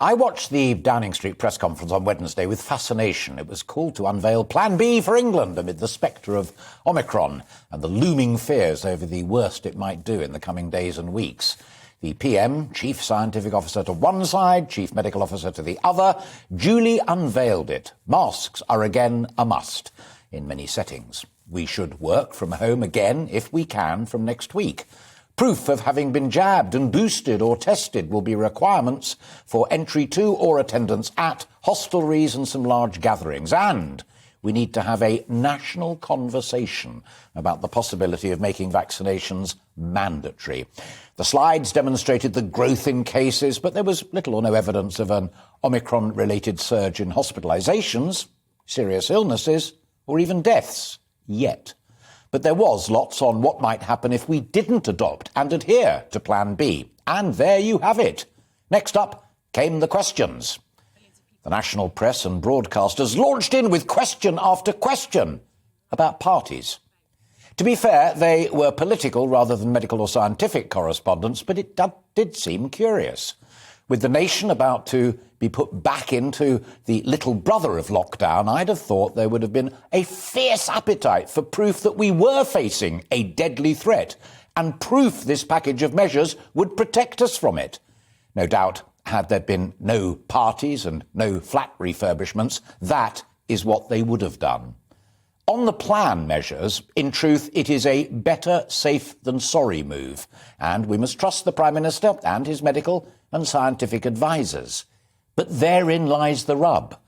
I watched the Downing Street press conference on Wednesday with fascination. It was called to unveil Plan B for England amid the spectre of Omicron and the looming fears over the worst it might do in the coming days and weeks. The PM, Chief Scientific Officer to one side, Chief Medical Officer to the other, duly unveiled it. Masks are again a must in many settings. We should work from home again, if we can, from next week. Proof of having been jabbed and boosted or tested will be requirements for entry to or attendance at hostelries and some large gatherings. And we need to have a national conversation about the possibility of making vaccinations mandatory. The slides demonstrated the growth in cases, but there was little or no evidence of an Omicron-related surge in hospitalisations, serious illnesses, or even deaths yet. But there was lots on what might happen if we didn't adopt and adhere to Plan B. And there you have it. Next up came the questions. The national press and broadcasters launched in with question after question about parties. To be fair, they were political rather than medical or scientific correspondence, but it did seem curious. With the nation about to be put back into the little brother of lockdown, I'd have thought there would have been a fierce appetite for proof that we were facing a deadly threat and proof this package of measures would protect us from it. No doubt, had there been no parties and no flat refurbishments, that is what they would have done. On the plan measures, in truth, it is a better safe than sorry move, and we must trust the Prime Minister and his medical and scientific advisers. But therein lies the rub.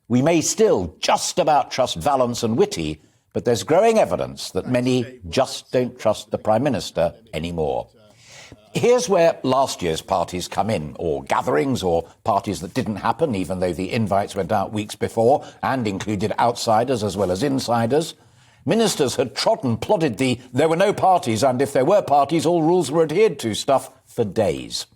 We may still just about trust Vallance and Whitty, but there's growing evidence that many just don't trust the Prime Minister anymore. Here's where last year's parties come in, or gatherings, or parties that didn't happen, even though the invites went out weeks before and included outsiders as well as insiders. Ministers had plodded the there were no parties and if there were parties all rules were adhered to stuff for days.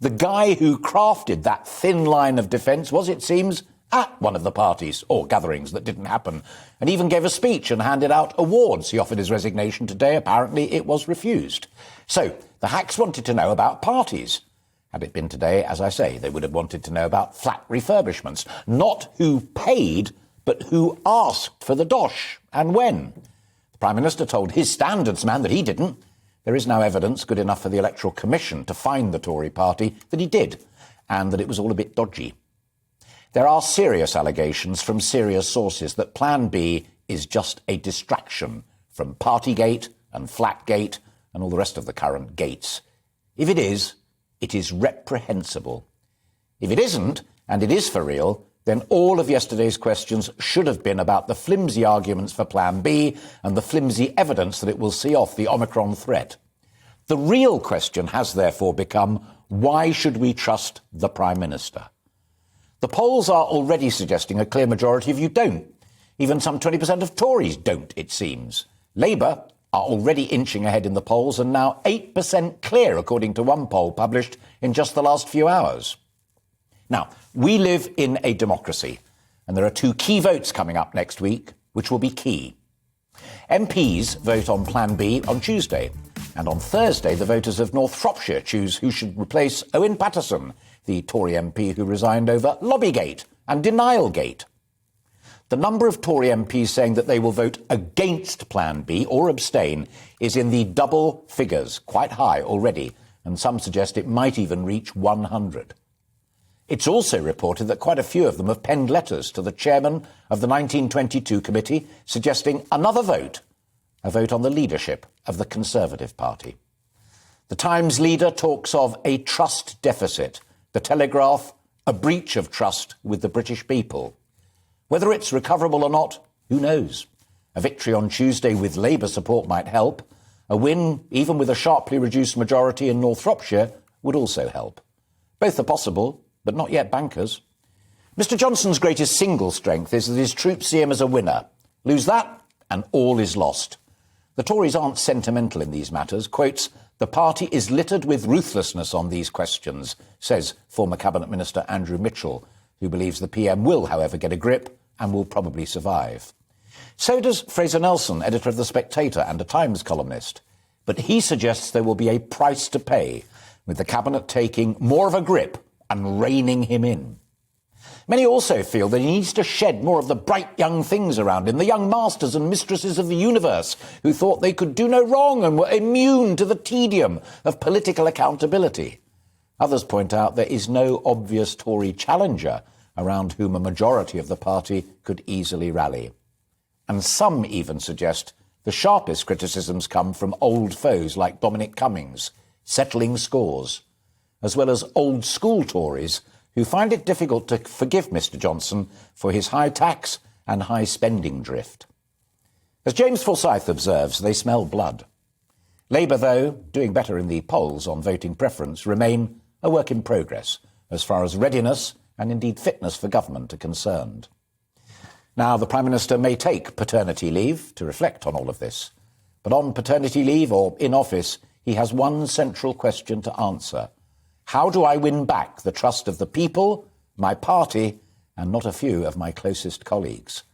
The guy who crafted that thin line of defence was, it seems, at one of the parties or gatherings that didn't happen, and even gave a speech and handed out awards. He offered his resignation today. Apparently it was refused. So the hacks wanted to know about parties. Had it been today, as I say, they would have wanted to know about flat refurbishments. Not who paid, but who asked for the dosh and when. The Prime Minister told his standards man that he didn't. There is now evidence good enough for the Electoral Commission to find the Tory party that he did, and that it was all a bit dodgy. There are serious allegations from serious sources that Plan B is just a distraction from Partygate and Flatgate and all the rest of the current gates. If it is reprehensible. If it isn't, and it is for real, then all of yesterday's questions should have been about the flimsy arguments for Plan B and the flimsy evidence that it will see off the Omicron threat. The real question has therefore become, why should we trust the Prime Minister? The polls are already suggesting a clear majority of you don't. Even some 20% of Tories don't, it seems. Labour are already inching ahead in the polls and now 8% clear, according to one poll published in just the last few hours. Now, we live in a democracy, and there are two key votes coming up next week, which will be key. MPs vote on Plan B on Tuesday, and on Thursday the voters of North Shropshire choose who should replace Owen Paterson, the Tory MP who resigned over Lobbygate and Denialgate. The number of Tory MPs saying that they will vote against Plan B or abstain is in the double figures, quite high already, and some suggest it might even reach 100. It's also reported that quite a few of them have penned letters to the chairman of the 1922 committee suggesting another vote, a vote on the leadership of the Conservative Party. The Times leader talks of a trust deficit. The Telegraph, a breach of trust with the British people. Whether it's recoverable or not, who knows? A victory on Tuesday with Labour support might help. A win, even with a sharply reduced majority in North Shropshire, would also help. Both are possible, but not yet bankers. Mr Johnson's greatest single strength is that his troops see him as a winner. Lose that, and all is lost. The Tories aren't sentimental in these matters. Quotes, "The party is littered with ruthlessness on these questions," says former Cabinet Minister Andrew Mitchell, who believes the PM will, however, get a grip and will probably survive. So does Fraser Nelson, editor of The Spectator and a Times columnist. But he suggests there will be a price to pay, with the Cabinet taking more of a grip and reining him in. Many also feel that he needs to shed more of the bright young things around him, the young masters and mistresses of the universe who thought they could do no wrong and were immune to the tedium of political accountability. Others point out there is no obvious Tory challenger around whom a majority of the party could easily rally. And some even suggest the sharpest criticisms come from old foes like Dominic Cummings, settling scores, as well as old-school Tories who find it difficult to forgive Mr Johnson for his high tax and high spending drift. As James Forsyth observes, they smell blood. Labour, though, doing better in the polls on voting preference, remain a work in progress as far as readiness and indeed fitness for government are concerned. Now, the Prime Minister may take paternity leave to reflect on all of this, but on paternity leave or in office, he has one central question to answer. How do I win back the trust of the people, my party, and not a few of my closest colleagues?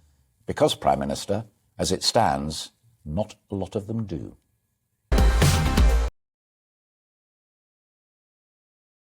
Because, Prime Minister, as it stands, not a lot of them do.